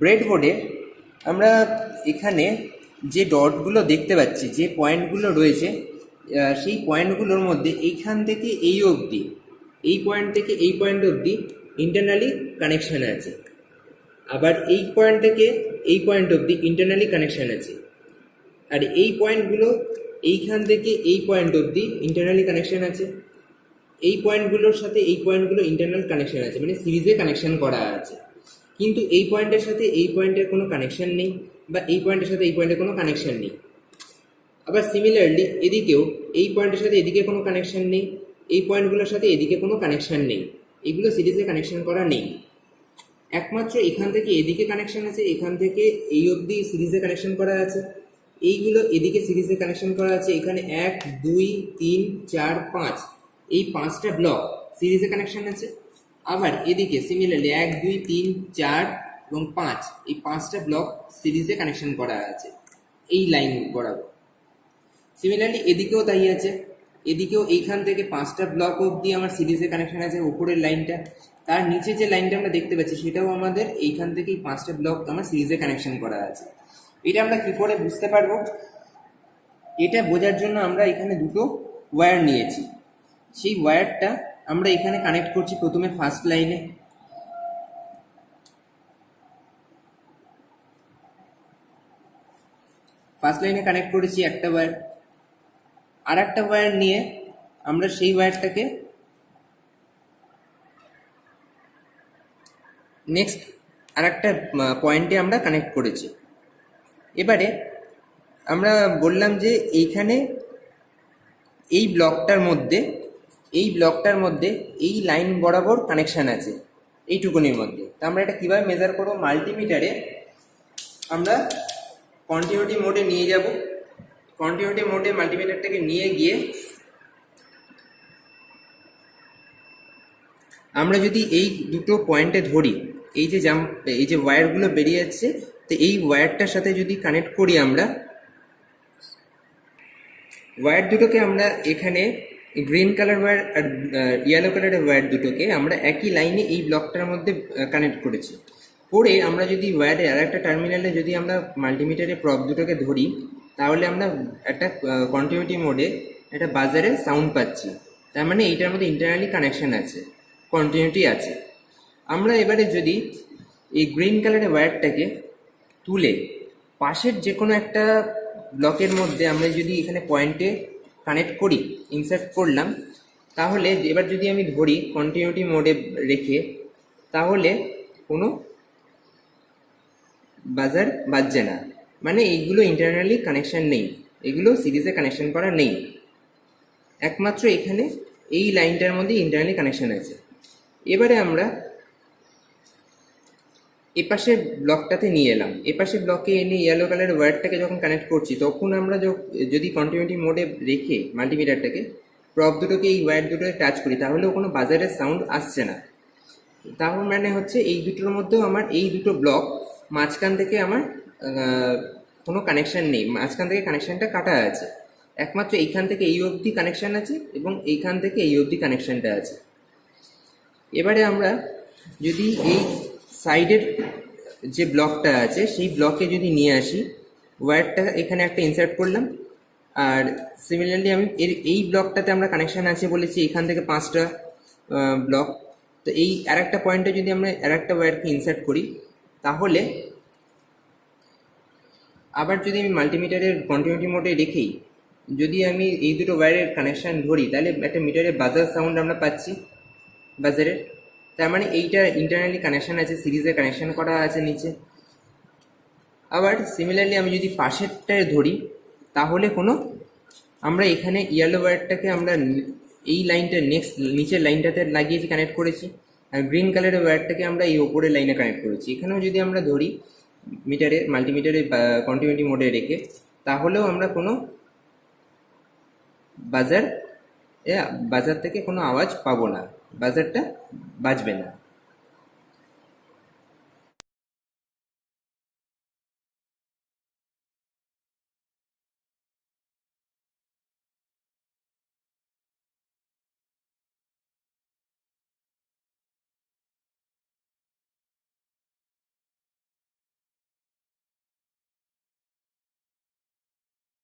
ব্রেডবোর্ডে আমরা এখানে যে ডটগুলো দেখতে পাচ্ছি, যে পয়েন্টগুলো রয়েছে, সেই পয়েন্টগুলোর মধ্যে এইখান থেকে এই অবধি, এই পয়েন্ট থেকে এই পয়েন্ট অবধি ইন্টারনালি কানেকশান আছে। আবার এই পয়েন্ট থেকে এই পয়েন্ট অবধি ইন্টারনালি কানেকশান আছে। আর এই পয়েন্টগুলো এইখান থেকে এই পয়েন্ট অবধি ইন্টারনালি কানেকশান আছে। এই পয়েন্টগুলোর সাথে এই পয়েন্টগুলো ইন্টারনাল কানেকশান আছে, মানে সিরিজে কানেকশান করা আছে। কিন্তু এই পয়েন্টের সাথে এই পয়েন্টের কোনো কানেকশান নেই, বা এই পয়েন্টের সাথে এই পয়েন্টের কোনো কানেকশান নেই। আবার সিমিলারলি এদিকেও এই পয়েন্টের সাথে এদিকে কোনো কানেকশান নেই, এই পয়েন্টগুলোর সাথে এদিকে কোনো কানেকশান নেই। এগুলো সিরিজে কানেকশান করা নেই। একমাত্র এখান থেকে এদিকে কানেকশান আছে, এখান থেকে এই অবধি সিরিজে কানেকশান করা আছে। এইগুলো এদিকে সিরিজে কানেকশান করা আছে। এখানে 1 2 3 4 5 এই 5টা ব্লক সিরিজে কানেকশান আছে। আবার এদিকে সিমিলারলি 1 2 3 4 এবং 5 এই 5টা ব্লক সিরিজে কানেকশান করা আছে এই লাইন বরাবর। সিমিলারলি এদিকেও তাই আছে, এদিকেও এইখান থেকে 5টা ব্লক অবধি আমার সিরিজে কানেকশান আছে উপরের লাইনটা। তার নিচে যে লাইনটা আমরা দেখতে পাচ্ছি সেটাও আমাদের এইখান থেকে 5টা ব্লক আমার সিরিজে কানেকশান করা আছে। এটা আমরা কী করে বুঝতে পারবো? এটা বোঝার জন্য আমরা এখানে দুটো ওয়্যার নিয়েছি। সেই ওয়্যারটা আমরা এখানে কানেক্ট করছি প্রথমে ফার্স্ট লাইনে। ফার্স্ট লাইনে কানেক্ট করেছি একটা ওয়্যার। আর একটা ওয়্যার নিয়ে আমরা সেই ওয়্যারটাকে নেক্সট আর একটা পয়েন্টে আমরা কানেক্ট করেছি। এবারে আমরা বললাম যে এইখানে এই ব্লকটার মধ্যে এই লাইন বরাবর কানেকশান আছে এইটুকুনির মধ্যে। তা আমরা এটা কীভাবে মেজার করবো? মাল্টিমিটারে আমরা কন্টিনিউটি মোডে নিয়ে যাব। কন্টিনিউটি মোডে মাল্টিমিটারটাকে নিয়ে গিয়ে আমরা যদি এই দুটো পয়েন্টে ধরি, এই যে ওয়্যারগুলো বেরিয়ে যাচ্ছে, তো এই ওয়্যারটার সাথে যদি কানেক্ট করি আমরা ওয়্যার দুটোকে, আমরা এখানে গ্রিন কালার ওয়্যার আর ইয়েলো কালারের ওয়্যার দুটোকে আমরা একই লাইনে এই ব্লকটার মধ্যে কানেক্ট করেছি। করে আমরা যদি ওয়্যারে আর একটা টার্মিনালে যদি আমরা মাল্টিমিটারে প্রব দুটোকে ধরি, তাহলে আমরা একটা কন্টিনিউটি মোডে একটা বাজারে সাউন্ড পাচ্ছি। তার মানে এইটার মধ্যে ইন্টারনালি কানেকশান আছে, কন্টিনিউটি আছে। আমরা এবারে যদি এই গ্রিন কালারের ওয়্যারটাকে তুলে পাশের যে কোনো একটা ব্লকের মধ্যে আমরা যদি এখানে পয়েন্টে কানেক্ট করি, ইনসার্ট করলাম, তাহলে এবার যদি আমি ধরি কন্টিনিউটি মোডে রেখে, তাহলে কোনো বাজার বাজছে না। মানে এইগুলো ইন্টারনালি কানেকশান নেই, এগুলো সিরিজে কানেকশান করা নেই। একমাত্র এখানে এই লাইনটার মধ্যে ইন্টারনালি কানেকশান আছে। এবারে আমরা এপাশের ব্লকটাতে নিয়ে এলাম। এপাশের ব্লকে এনে ইয়েলো কালারের ওয়্যারটাকে যখন কানেক্ট করছি, তখন আমরা যদি কন্টিনিউটি মোডে রেখে মাল্টিমিটারটাকে প্রব দুটোকে এই ওয়্যার দুটোকে টাচ করি, তাহলেও কোনো বাজারের সাউন্ড আসছে না। তাহলে মানে হচ্ছে এই দুটোর মধ্যেও আমার এই দুটো ব্লক মাঝখান থেকে আমার কোনো কানেকশান নেই, মাঝখান থেকে কানেকশানটা কাটা আছে। একমাত্র এইখান থেকে এই অবধি কানেকশান আছে এবং এইখান থেকে এই অবধি কানেকশানটা আছে। এবারে আমরা যদি এই সাইডের যে ব্লকটা আছে সেই ব্লকে যদি নিয়ে আসি, ওয়্যারটা এখানে একটা ইনসার্ট করলাম। আর সিমিলারলি আমি এই ব্লকটাতে আমরা কানেকশান আছে বলেছি, এখান থেকে 5টা ব্লক। তো এই আর একটা পয়েন্টে যদি আমরা আর একটা ওয়্যারকে ইনসার্ট করি, তাহলে আবার যদি আমি মাল্টিমিটারের কন্টিনিউটি মোডে রেখেই যদি আমি এই দুটো ওয়্যারের কানেকশান ধরি, তাহলে একটা মিটারের বাজার সাউন্ড আমরা পাচ্ছি বাজারের। তার মানে এইটা ইন্টারনালি কানেকশান আছে, সিরিজে কানেকশান করা আছে নিচে। আবার সিমিলারলি আমি যদি পাশেরটায় ধরি, তাহলে আমরা এখানে ইয়েলো ওয়্যারটাকে আমরা এই লাইনটা নেক্সট নিচের লাইনটাতে লাগিয়েছি, কানেক্ট করেছি। আর গ্রিন কালারের ওয়্যারটাকে আমরা এই ওপরের লাইনে কানেক্ট করেছি। এখানেও যদি আমরা ধরি মাল্টিমিটারে কন্টিনিউটি মোডে রেখে, তাহলেও আমরা কোনো বাজার থেকে কোনো আওয়াজ পাবো না, বাজারটা বাজবে না।